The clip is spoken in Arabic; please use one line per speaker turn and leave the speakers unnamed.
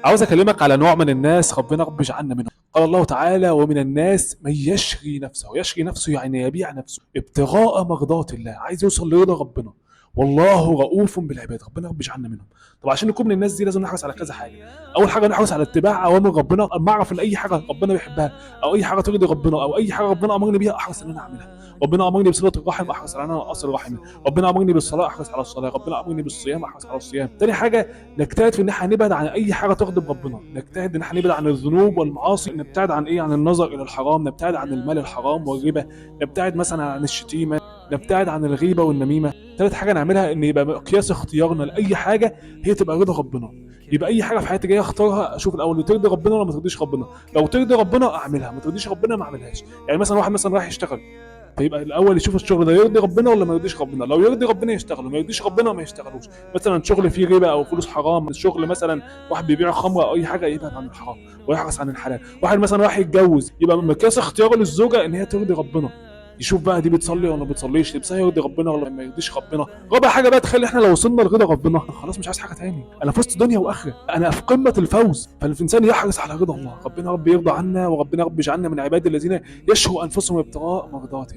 عاوز اكلمك على نوع من الناس ربنا رب يجعلنا منهم. قال الله تعالى: ومن الناس من يشري نفسه. يشري نفسه يعني يبيع نفسه ابتغاء مرضات الله، عايز يوصل لرضا ربنا. والله رؤوف بالعباد، ربنا رب يجعلنا منهم. طب عشان نكون من الناس دي لازم نحرص على كذا حاجه. اول حاجه نحرص على اتباع اوامر ربنا، اما اعرف ان اي حاجه ربنا بيحبها او اي حاجه ترضي ربنا او اي حاجه ربنا امرني بيها احرص ان انا اعملها. ربنا امرني بصله الرحم احرص على ان انا اصل رحمي. ربنا امرني بالصلاه احرص على الصلاه. ربنا امرني بالصيام احرص على الصيام. تاني حاجه نجتهد في ان احنا نبعد عن اي حاجه تغضب ربنا، نجتهد ان احنا نبعد عن الذنوب والمعاصي، نبتعد عن ايه، عن النظر الى الحرام، نبتعد عن المال الحرام والربا، نبتعد مثلا عن الشتيمه، نبتعد عن الغيبه والنميمه. ثالث حاجه نعملها ان يبقى مقياس اختيارنا لاي حاجه هي تبقى رضا ربنا. يبقى اي حاجه في حياتي جاي اختارها اشوف الاول ترضي ربنا ولا ما ترضيش ربنا. لو ترضي ربنا اعملها، ما ترضيش ربنا ما اعملهاش. يعني مثلا واحد مثلا رايح يشتغل، فيبقى الاول يشوف الشغل ده يرضي ربنا ولا ما يرضيش ربنا. لو يرضي ربنا يشتغل، وما يرضيش ربنا ما يشتغلوش. مثلا شغل فيه ربا او فلوس حرام، الشغل مثلا واحد بيبيع خمره او اي حاجه، يبعد عن الحرام ويحرص عن الحلال. واحد مثلا راح يتجوز، يبقى مقياس اختياره للزوجه ان هي ترضي ربنا. يشوف بقى دي بتصلي ولا ما بتصليش، لبسها يرضي ربنا ولا ما يرضيش ربنا. رابع حاجه بقى تخلي احنا لو وصلنا لرضا ربنا خلاص مش عايز حاجه تاني، انا فزت دنيا واخره، انا في قمه الفوز. فالانسان يحرص على رضا الله، ربنا رب يرضى عنا وربنا رب يجعلنا من عباد الذين يشروا انفسهم ابتغاء مرضات الله.